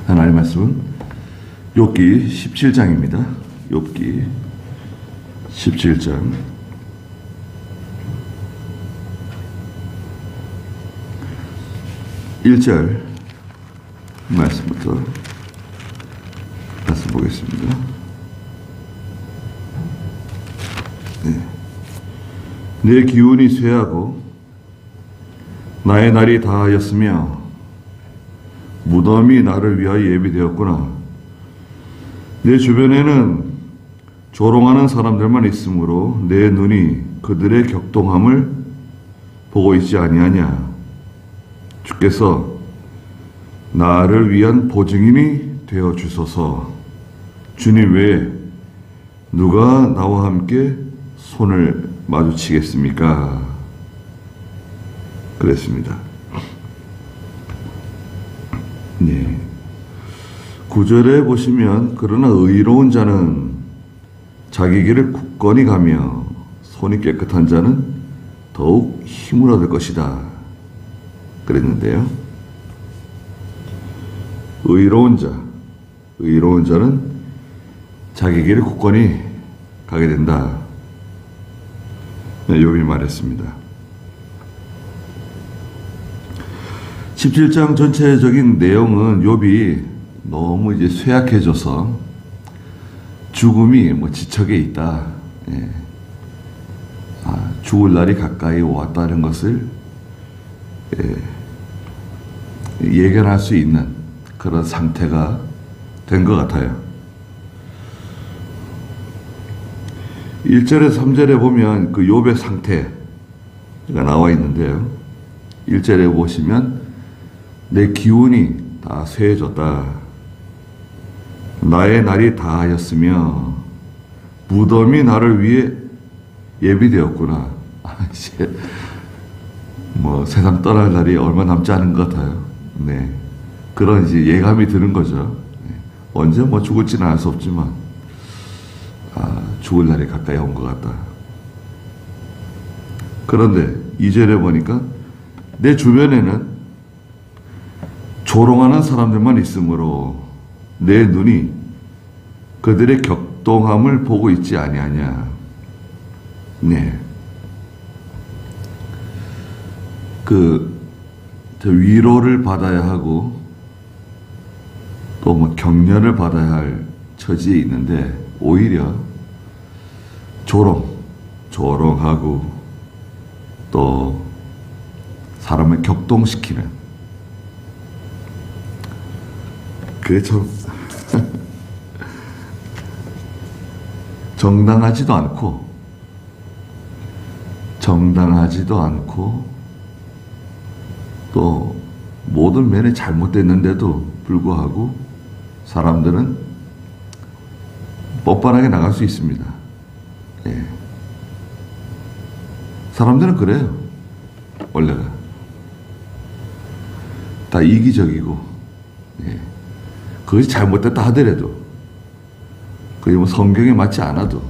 하나님의 말씀은 욥기 17장입니다. 욥기 17장 1절 말씀부터 말씀 보겠습니다. 내 기운이 쇠하고 나의 날이 다하였으며 무덤이 나를 위하여 예비되었구나. 내 주변에는 조롱하는 사람들만 있으므로 내 눈이 그들의 격동함을 보고 있지 아니하냐. 주께서 나를 위한 보증인이 되어 주소서. 주님 외에 누가 나와 함께 손을 마주치겠습니까? 그랬습니다. 네. 9절에 보시면 그러나 의로운 자는 자기 길을 굳건히 가며 손이 깨끗한 자는 더욱 힘을 얻을 것이다. 그랬는데요. 의로운 자는 자기 길을 굳건히 가게 된다. 욥이 말했습니다. 17장 전체적인 내용은 욥이 너무 이제 쇠약해져서 죽음이 지척에 있다. 죽을 날이 가까이 왔다는 것을 예견할 수 있는 그런 상태가 된 것 같아요. 1절에서 3절에 보면 그 욥의 상태가 나와 있는데요. 1절에 보시면 내 기운이 다 쇠해졌다. 나의 날이 다하였으며 무덤이 나를 위해 예비되었구나. 이제 세상 떠날 날이 얼마 남지 않은 것 같아요. 네, 그런 이제 예감이 드는 거죠. 언제 죽을지는 알 수 없지만 죽을 날이 가까이 온 것 같다. 그런데 2절에 보니까 내 주변에는 조롱하는 사람들만 있으므로 내 눈이 그들의 격동함을 보고 있지 아니하냐. 네. 위로를 받아야 하고 또 격려를 받아야 할 처지에 있는데 오히려 조롱하고 또 사람을 격동시키는 그게 참 정당하지도 않고 또 모든 면에 잘못됐는데도 불구하고 사람들은 뻔뻔하게 나갈 수 있습니다. 예. 사람들은 그래요. 원래가 다 이기적이고, 그것이 잘못됐다 하더라도 그게 성경에 맞지 않아도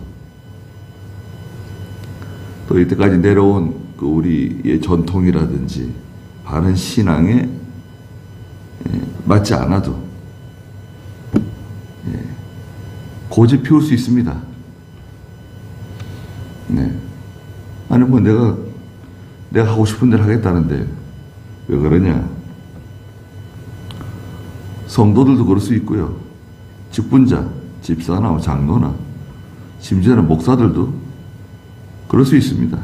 또 이때까지 내려온 우리의 전통이라든지 바른 신앙에 맞지 않아도 고집 피울 수 있습니다. 네. 아니 내가 하고 싶은 대로 하겠다는데 왜 그러냐? 성도들도 그럴 수 있고요. 직분자, 집사나 장로나 심지어는 목사들도 그럴 수 있습니다.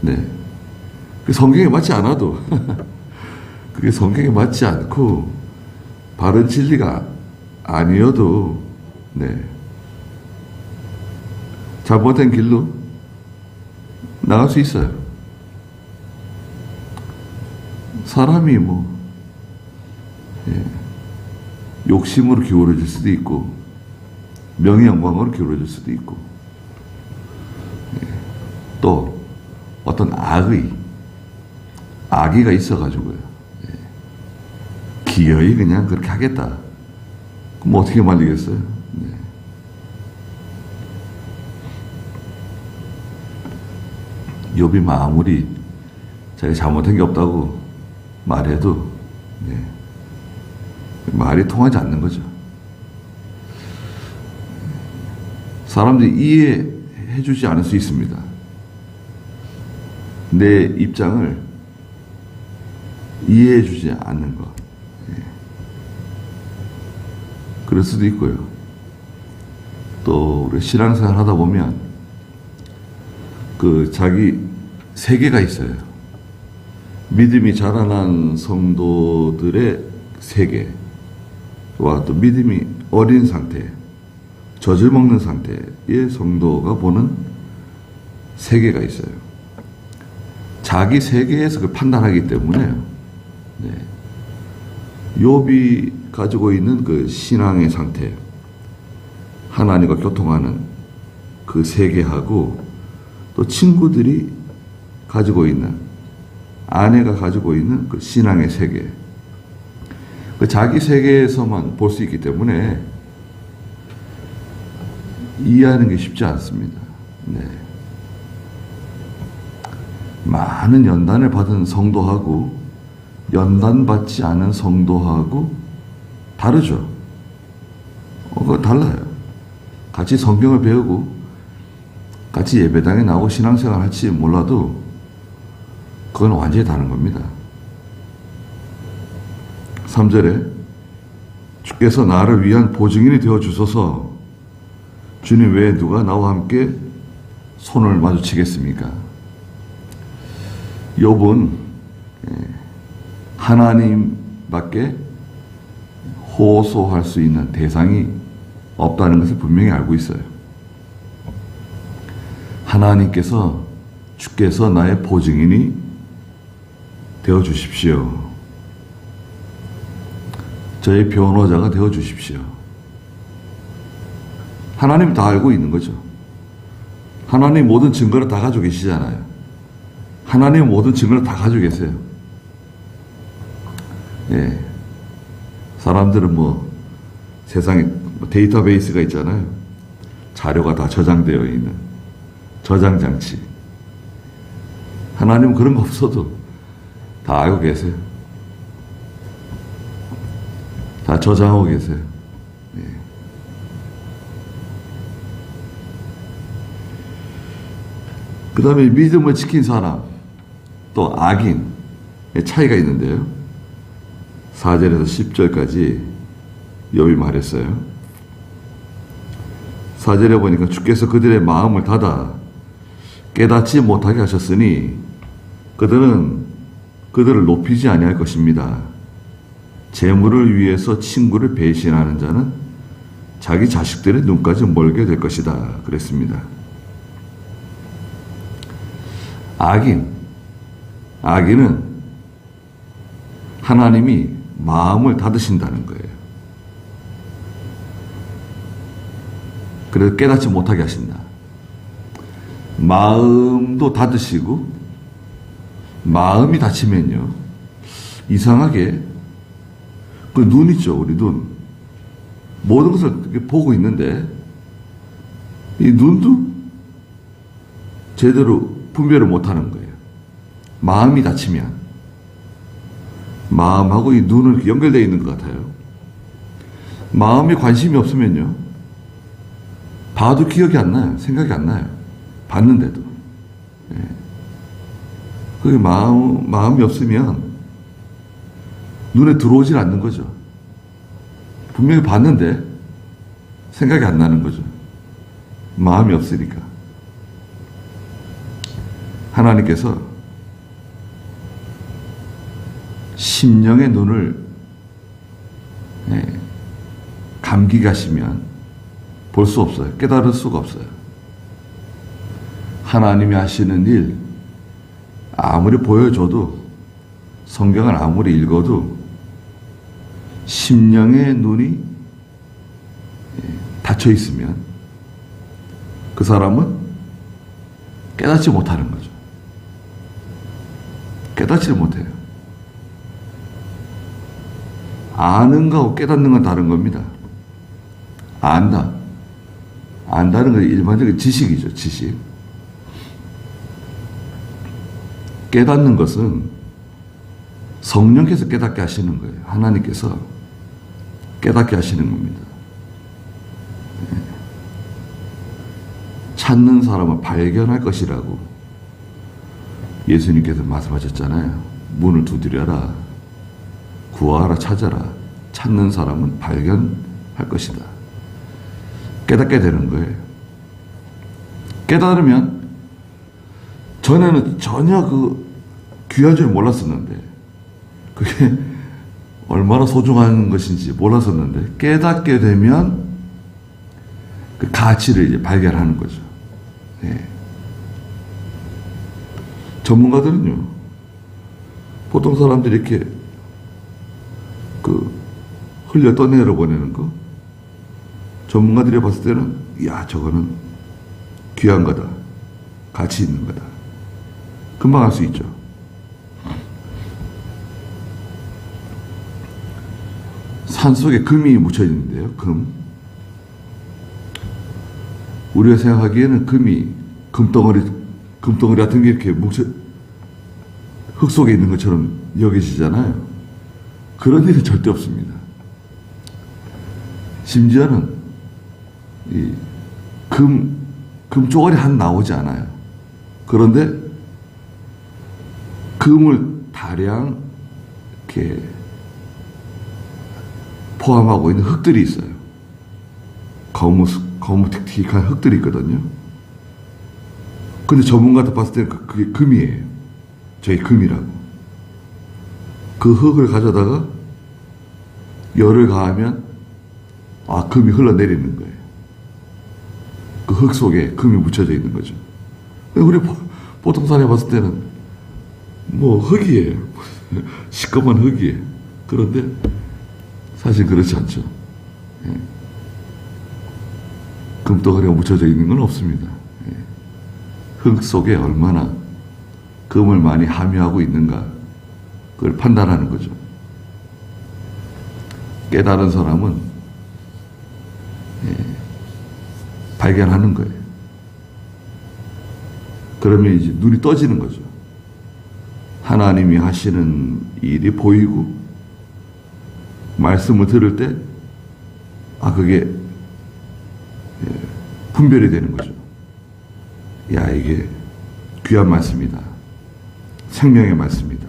네. 성경에 맞지 않아도 그게 성경에 맞지 않고 바른 진리가 아니어도 잘못된 길로 나갈 수 있어요. 사람이 욕심으로 기울어질 수도 있고 명예 영광으로 기울어질 수도 있고 또 어떤 악의가 있어가지고요. 기어이 그냥 그렇게 하겠다. 그럼 어떻게 말리겠어요? 욥이 아무리 자기가 잘못한 게 없다고 말해도 말이 통하지 않는 거죠. 사람들이 이해해 주지 않을 수 있습니다. 내 입장을 이해해 주지 않는 것. 그럴 수도 있고요. 또 우리 신앙생활 하다 보면 그 자기 세계가 있어요. 믿음이 자라난 성도들의 세계와 또 믿음이 어린 상태, 젖을 먹는 상태의 성도가 보는 세계가 있어요. 자기 세계에서 그 판단하기 때문에 욥이 가지고 있는 그 신앙의 상태, 하나님과 교통하는 그 세계하고 또 친구들이 가지고 있는, 아내가 가지고 있는 그 신앙의 세계, 그 자기 세계에서만 볼 수 있기 때문에 이해하는 게 쉽지 않습니다. 많은 연단을 받은 성도하고 연단받지 않은 성도하고 다르죠. 그거 달라요. 같이 성경을 배우고 같이 예배당에 나오고 신앙생활 할지 몰라도 그건 완전히 다른 겁니다. 3절에 주께서 나를 위한 보증인이 되어 주소서. 주님 외에 누가 나와 함께 손을 마주치겠습니까? 욥은 하나님밖에 호소할 수 있는 대상이 없다는 것을 분명히 알고 있어요. 하나님께서, 주께서 나의 보증인이 되어 주십시오. 저의 변호자가 되어 주십시오. 하나님 다 알고 있는 거죠. 하나님 모든 증거를 다 가지고 계시잖아요. 하나님 모든 증거를 다 가지고 계세요. 사람들은 세상에 데이터베이스가 있잖아요. 자료가 다 저장되어 있는 저장장치. 하나님은 그런 거 없어도 다 알고 계세요. 다 저장하고 계세요. 그 다음에 믿음을 지킨 사람, 또 악인의 차이가 있는데요. 4절에서 10절까지 욥이 말했어요. 4절에 보니까 주께서 그들의 마음을 닫아 깨닫지 못하게 하셨으니 그들은 그들을 높이지 아니할 것입니다. 재물을 위해서 친구를 배신하는 자는 자기 자식들의 눈까지 멀게 될 것이다. 그랬습니다. 악인은 하나님이 마음을 닫으신다는 거예요. 그래서 깨닫지 못하게 하신다. 마음도 닫으시고, 마음이 닫히면요, 이상하게 그 눈 있죠, 우리 눈. 모든 것을 이렇게 보고 있는데 이 눈도 제대로 분별을 못하는 거예요. 마음이 닫히면, 마음하고 이 눈은 이렇게 연결되어 있는 것 같아요. 마음에 관심이 없으면요, 봐도 기억이 안 나요. 생각이 안 나요. 봤는데도. 그게 마음이 없으면 눈에 들어오질 않는 거죠. 분명히 봤는데 생각이 안 나는 거죠. 마음이 없으니까. 하나님께서 심령의 눈을 감기게 하시면 볼 수 없어요. 깨달을 수가 없어요. 하나님이 하시는 일 아무리 보여줘도, 성경을 아무리 읽어도 심령의 눈이 닫혀 있으면 그 사람은 깨닫지 못하는 거죠. 깨닫지를 못해요. 아는 거하고 깨닫는 건 다른 겁니다. 안다는 건 일반적인 지식이죠, 지식. 깨닫는 것은 성령께서 깨닫게 하시는 거예요. 하나님께서 깨닫게 하시는 겁니다. 찾는 사람은 발견할 것이라고 예수님께서 말씀하셨잖아요. 문을 두드려라, 구하라, 찾아라. 찾는 사람은 발견할 것이다. 깨닫게 되는 거예요. 깨달으면 전에는 전혀 그 귀한 줄 몰랐었는데 그게 얼마나 소중한 것인지 몰랐었는데 깨닫게 되면 그 가치를 이제 발견하는 거죠. 네. 전문가들은요, 보통 사람들이 이렇게 그 흘려 떠내려 보내는 거, 전문가들이 봤을 때는 야, 저거는 귀한 거다, 가치 있는 거다, 금방 알 수 있죠. 산속에 금이 묻혀 있는데요. 우리가 생각하기에는 금덩어리 같은 게 이렇게 흙 속에 있는 것처럼 여겨지잖아요. 그런 일은 절대 없습니다. 심지어는 이 금 쪼가리 한 나오지 않아요. 그런데 금을 다량 이렇게 포함하고 있는 흙들이 있어요. 거무틱틱한 흙들이 있거든요. 근데 전문가한테 봤을 때는 그게 금이에요. 저희 금이라고. 그 흙을 가져다가 열을 가하면 금이 흘러내리는 거예요. 그 흙 속에 금이 묻혀져 있는 거죠. 우리 보통 사람이 봤을 때는 뭐 흙이에요. 시꺼먼 흙이에요. 그런데 사실 그렇지 않죠. 금덩어리가 묻혀져 있는 건 없습니다. 흙 속에 얼마나 금을 많이 함유하고 있는가, 그걸 판단하는 거죠. 깨달은 사람은 발견하는 거예요. 그러면 이제 눈이 떠지는 거죠. 하나님이 하시는 일이 보이고 말씀을 들을 때 그게 분별이 되는 거죠. 야, 이게 귀한 말씀이다. 생명의 말씀이다.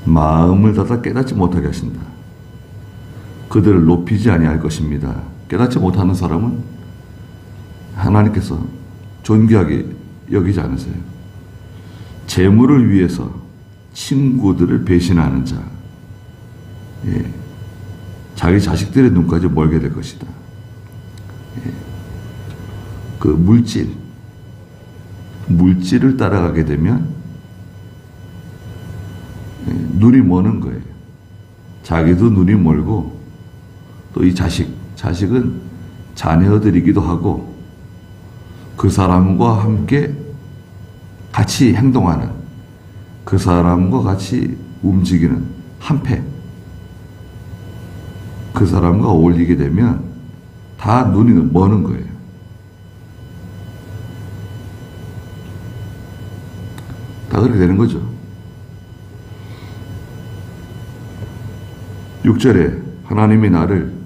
마음을 닫아 깨닫지 못하게 하신다. 그들을 높이지 아니할 것입니다. 깨닫지 못하는 사람은 하나님께서 존귀하게 여기지 않으세요. 재물을 위해서 친구들을 배신하는 자, 자기 자식들의 눈까지 멀게 될 것이다. 그 물질을 따라가게 되면 눈이 머는 거예요. 자기도 눈이 멀고 또 이 자식은 자녀들이기도 하고 그 사람과 함께 같이 행동하는, 그 사람과 같이 움직이는 한패, 그 사람과 어울리게 되면 다 눈이 머는 거예요. 다 그렇게 되는 거죠. 6절에 하나님이 나를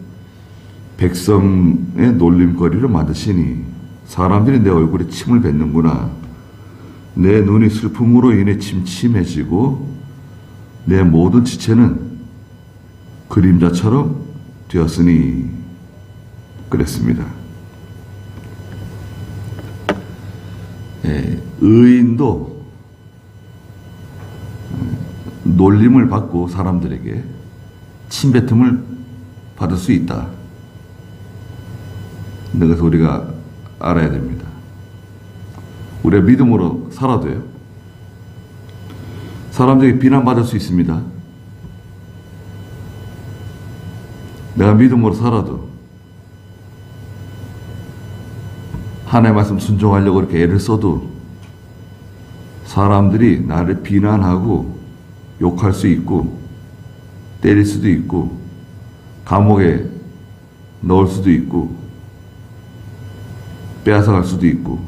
백성의 놀림거리로 만드시니 사람들이 내 얼굴에 침을 뱉는구나. 내 눈이 슬픔으로 인해 침침해지고 내 모든 지체는 그림자처럼 되었으니 그랬습니다. 의인도 놀림을 받고 사람들에게 침뱉음을 받을 수 있다. 그래서 우리가 알아야 됩니다. 우리가 믿음으로 살아도요, 사람들에게 비난받을 수 있습니다. 내가 믿음으로 살아도 하나님의 말씀 순종하려고 이렇게 애를 써도 사람들이 나를 비난하고 욕할 수 있고 때릴 수도 있고 감옥에 넣을 수도 있고 빼앗아갈 수도 있고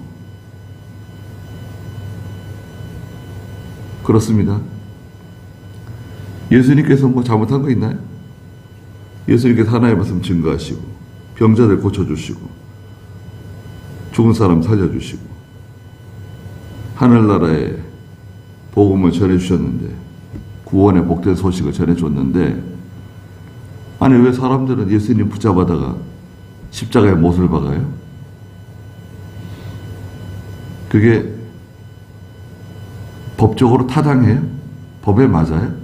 그렇습니다. 예수님께서 뭐 잘못한 거 있나요? 예수님께서 하나님의 말씀 증거하시고 병자들 고쳐주시고 죽은 사람 살려주시고 하늘나라의 복음을 전해주셨는데 구원의 복된 소식을 전해줬는데 아니 왜 사람들은 예수님 붙잡아다가 십자가에 못을 박아요? 그게 법적으로 타당해요? 법에 맞아요?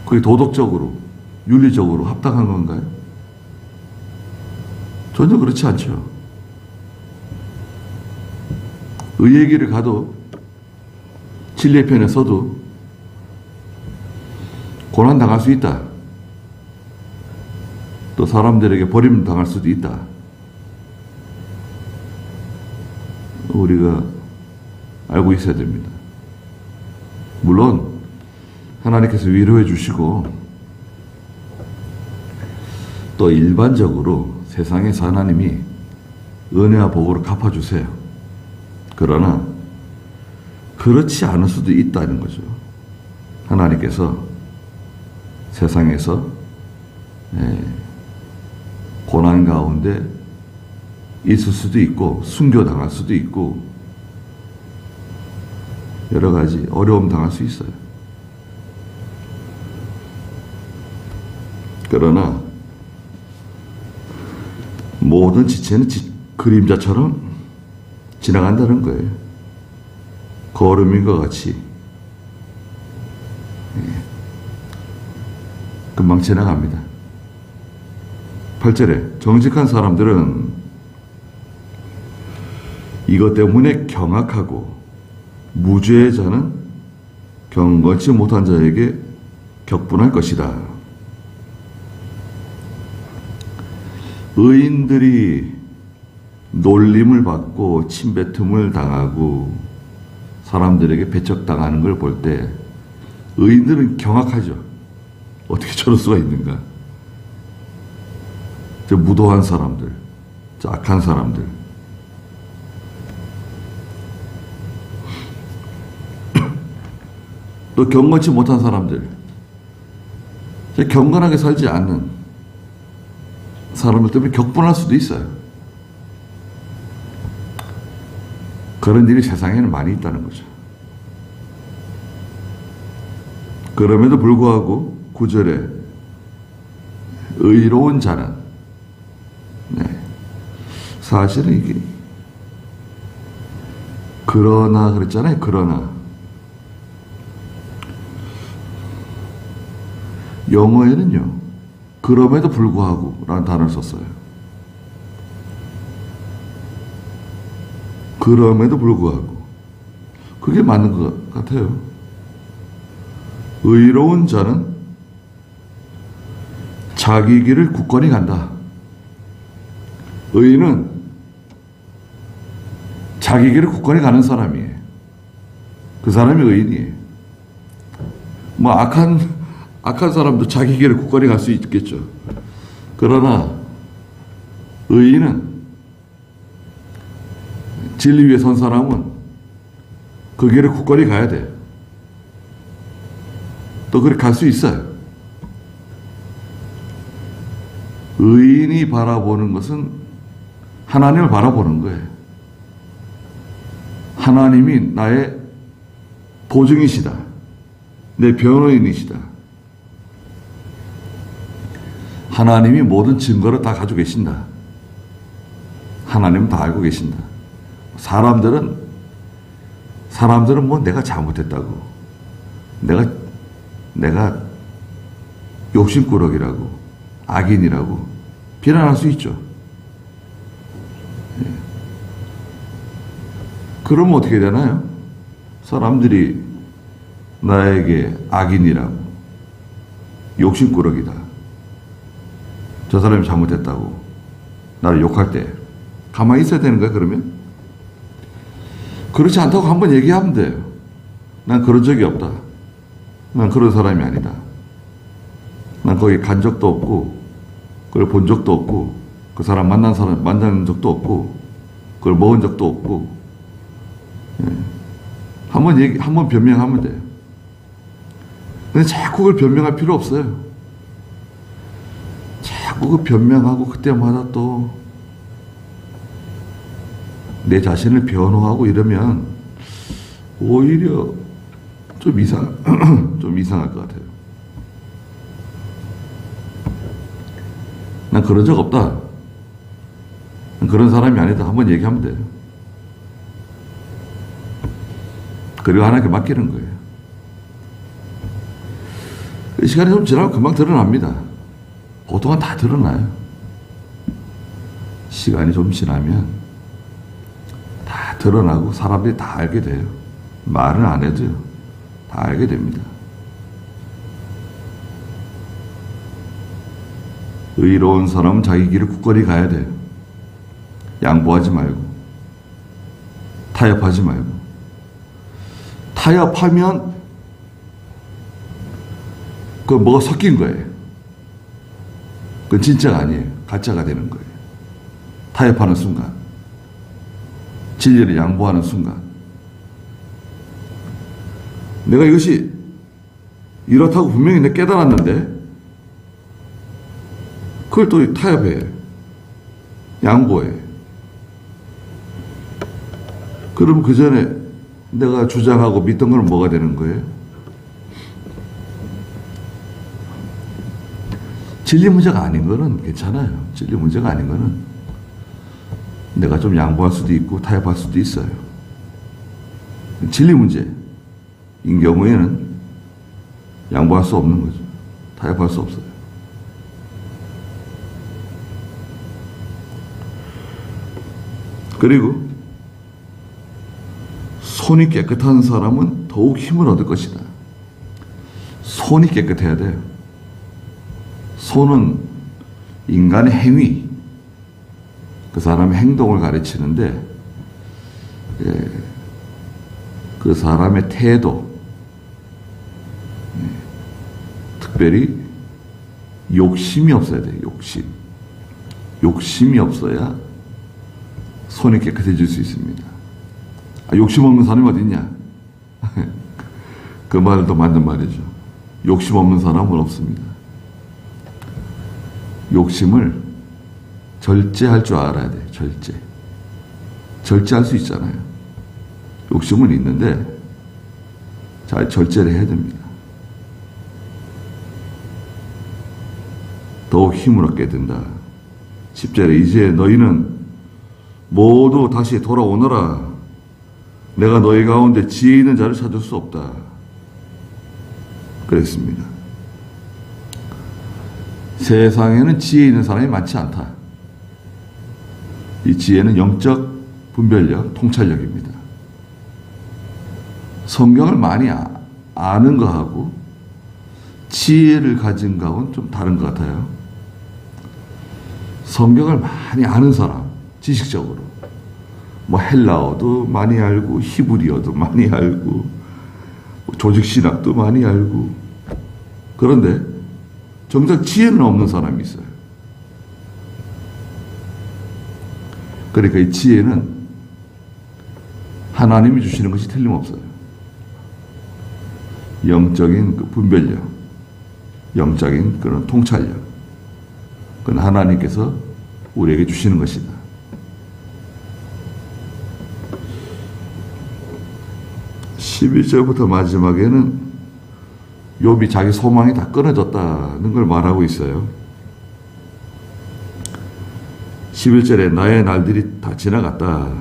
그게 도덕적으로, 윤리적으로 합당한 건가요? 전혀 그렇지 않죠. 의의 길을 가도 진리의 편에 서도 고난 당할 수 있다. 또 사람들에게 버림 당할 수도 있다. 우리가 알고 있어야 됩니다. 물론 하나님께서 위로해 주시고 또 일반적으로 세상에서 하나님이 은혜와 복으로 갚아주세요. 그러나 그렇지 않을 수도 있다는 거죠. 하나님께서 세상에서 고난 가운데 있을 수도 있고 순교당할 수도 있고 여러 가지 어려움 당할 수 있어요. 그러나 모든 지체는 그림자처럼 지나간다는 거예요. 걸음인과 같이 금방 지나갑니다. 8절에 정직한 사람들은 이것 때문에 경악하고 무죄의 자는 경건치 못한 자에게 격분할 것이다. 의인들이 놀림을 받고 침뱉음을 당하고 사람들에게 배척당하는 걸 볼 때 의인들은 경악하죠. 어떻게 저럴 수가 있는가? 저 무도한 사람들, 저 악한 사람들. 또 경건치 못한 사람들, 경건하게 살지 않는 사람들 때문에 격분할 수도 있어요. 그런 일이 세상에는 많이 있다는 거죠. 그럼에도 불구하고 9절에 의로운 자는 사실은 이게 그러나 그랬잖아요. 그러나 영어에는요 그럼에도 불구하고 라는 단어를 썼어요. 그럼에도 불구하고 그게 맞는 것 같아요. 의로운 자는 자기 길을 굳건히 간다. 의인은 자기 길을 굳건히 가는 사람이에요. 그 사람이 의인이에요. 뭐 악한 사람도 자기 길을 굳건히 갈 수 있겠죠. 그러나 의인은 진리 위에 선 사람은 그 길을 굳건히 가야 돼. 또 그렇게 갈 수 있어요. 의인이 바라보는 것은 하나님을 바라보는 거예요. 하나님이 나의 보증이시다. 내 변호인이시다. 하나님이 모든 증거를 다 가지고 계신다. 하나님은 다 알고 계신다. 사람들은 뭐 내가 잘못했다고, 내가 욕심꾸러기라고, 악인이라고 비난할 수 있죠. 그러면 어떻게 되나요? 사람들이 나에게 악인이라고, 욕심꾸러기다, 저 사람이 잘못했다고 나를 욕할 때 가만히 있어야 되는 거야? 그러면? 그렇지 않다고 한번 얘기하면 돼요. 난 그런 적이 없다. 난 그런 사람이 아니다. 난 거기 간 적도 없고 그걸 본 적도 없고 그 사람 만난 적도 없고 그걸 먹은 적도 없고 한번 변명하면 돼요. 근데 자꾸 그걸 변명할 필요 없어요. 자꾸 그 변명하고 그때마다 또 내 자신을 변호하고 이러면 오히려 좀 이상할 것 같아요. 난 그런 적 없다. 난 그런 사람이 아니다. 한번 얘기하면 돼요. 그리고 하나님께 맡기는 거예요. 시간이 좀 지나면 금방 드러납니다. 보통은 다 드러나요. 시간이 좀 지나면 다 드러나고 사람들이 다 알게 돼요. 말은 안 해도요. 다 알게 됩니다. 의로운 사람은 자기 길을 굳건히 가야 돼요. 양보하지 말고, 타협하지 말고. 타협하면 그 뭐가 섞인 거예요. 그건 진짜가 아니에요. 가짜가 되는 거예요. 타협하는 순간, 진리를 양보하는 순간, 내가 이것이 이렇다고 분명히 내가 깨달았는데 그걸 또 타협해, 양보해. 그러면 그 전에 내가 주장하고 믿던 건 뭐가 되는 거예요? 진리 문제가 아닌 거는 괜찮아요. 진리 문제가 아닌 거는 내가 좀 양보할 수도 있고 타협할 수도 있어요. 진리 문제인 경우에는 양보할 수 없는 거죠. 타협할 수 없어요. 그리고 손이 깨끗한 사람은 더욱 힘을 얻을 것이다. 손이 깨끗해야 돼요. 손은 인간의 행위, 그 사람의 행동을 가르치는데, 그 사람의 태도, 특별히 욕심이 없어야 돼요. 욕심이 없어야 손이 깨끗해질 수 있습니다. 욕심 없는 사람이 어디 있냐? 그 말도 맞는 말이죠. 욕심 없는 사람은 없습니다. 욕심을 절제할 줄 알아야 돼요. 절제할 수 있잖아요. 욕심은 있는데 잘 절제를 해야 됩니다. 더욱 힘을 얻게 된다. 10절에 이제 너희는 모두 다시 돌아오너라. 내가 너희 가운데 지혜 있는 자를 찾을 수 없다. 그랬습니다. 세상에는 지혜 있는 사람이 많지 않다. 이 지혜는 영적 분별력, 통찰력입니다. 성경을 많이 아는 거하고 지혜를 가진 거하고는 좀 다른 것 같아요. 성경을 많이 아는 사람, 지식적으로 뭐 헬라어도 많이 알고 히브리어도 많이 알고 조직신학도 많이 알고, 그런데 정작 지혜는 없는 사람이 있어요. 그러니까 이 지혜는 하나님이 주시는 것이 틀림없어요. 영적인 그 분별력, 영적인 그런 통찰력, 그건 하나님께서 우리에게 주시는 것이다. 11절부터 마지막에는 욥이 자기 소망이 다 끊어졌다는 걸 말하고 있어요. 11절에 나의 날들이 다 지나갔다.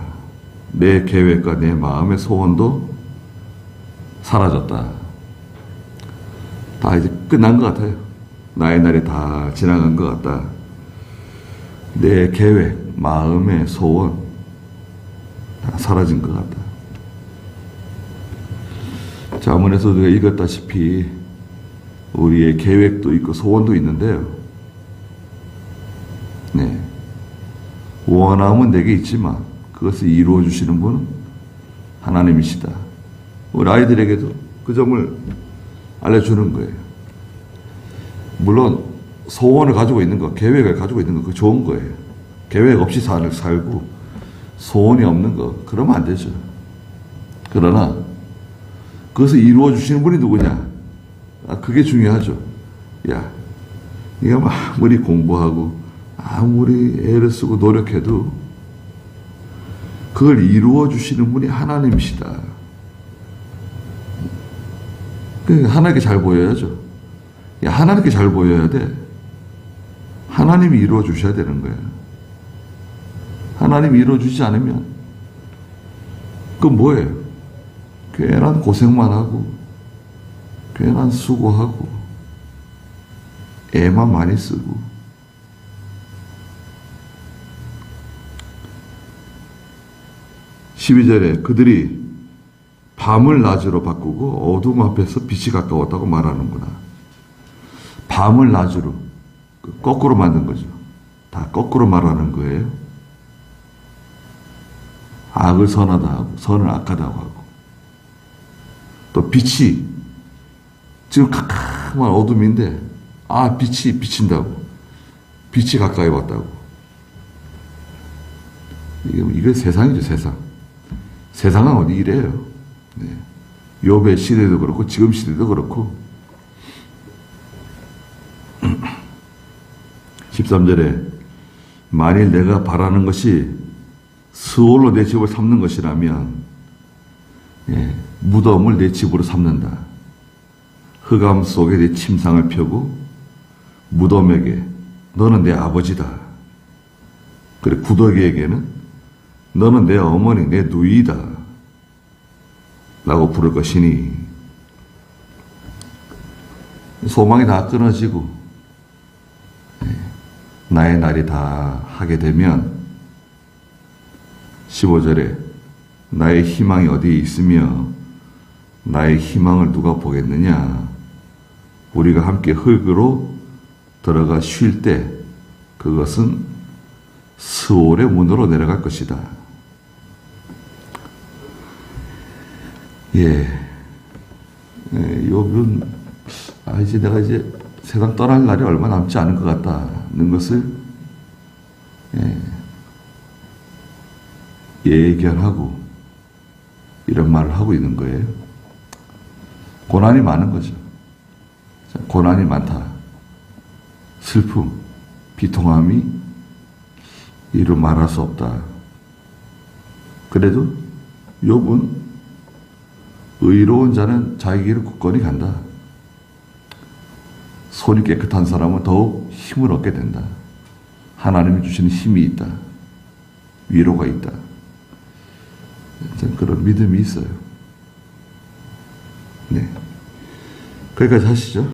내 계획과 내 마음의 소원도 사라졌다. 다 이제 끝난 것 같아요. 나의 날이 다 지나간 것 같다. 내 계획, 마음의 소원 다 사라진 것 같다. 자문에서 우리가 읽었다시피 우리의 계획도 있고 소원도 있는데요. 네. 원함은 내게 있지만 그것을 이루어 주시는 분은 하나님이시다. 우리 아이들에게도 그 점을 알려주는 거예요. 물론 소원을 가지고 있는 거, 계획을 가지고 있는 거, 그거 좋은 거예요. 계획 없이 살고 소원이 없는 거, 그러면 안 되죠. 그러나 그것을 이루어 주시는 분이 누구냐? 그게 중요하죠. 야, 네가 뭐 아무리 공부하고 아무리 애를 쓰고 노력해도 그걸 이루어 주시는 분이 하나님이시다. 하나님께 잘 보여야죠. 야, 하나님께 잘 보여야 돼. 하나님이 이루어 주셔야 되는 거예요. 하나님이 이루어 주지 않으면 그건 뭐예요? 괜한 고생만 하고 괜한 수고하고 애만 많이 쓰고. 12절에 그들이 밤을 낮으로 바꾸고 어둠 앞에서 빛이 가까웠다고 말하는구나. 밤을 낮으로 거꾸로 만든 거죠. 다 거꾸로 말하는 거예요. 악을 선하다 하고 선을 악하다고 하고 또 빛이 지금 캄캄한 어둠인데 빛이 비친다고, 빛이 가까이 왔다고. 이게 세상이죠. 세상은 어디 이래요. 네. 욥의 시대도 그렇고 지금 시대도 그렇고. 13절에 만일 내가 바라는 것이 스올로 내 집을 삼는 것이라면 무덤을 내 집으로 삼는다. 흑암 속에 내 침상을 펴고 무덤에게 너는 내 아버지다. 그리고 구더기에게는 너는 내 어머니, 내 누이다. 라고 부를 것이니. 소망이 다 끊어지고 나의 날이 다 하게 되면 15절에 나의 희망이 어디에 있으며 나의 희망을 누가 보겠느냐. 우리가 함께 흙으로 들어가 쉴 때 그것은 스올의 문으로 내려갈 것이다. 욥은 이제 내가 이제 세상 떠날 날이 얼마 남지 않은 것 같다는 것을 예견하고 이런 말을 하고 있는 거예요. 고난이 많은 거죠. 고난이 많다. 슬픔, 비통함이 이루 말할 수 없다. 그래도 욥은 의로운 자는 자기 길을 굳건히 간다. 손이 깨끗한 사람은 더욱 힘을 얻게 된다. 하나님이 주시는 힘이 있다. 위로가 있다. 그런 믿음이 있어요. 네. 거기까지 하시죠.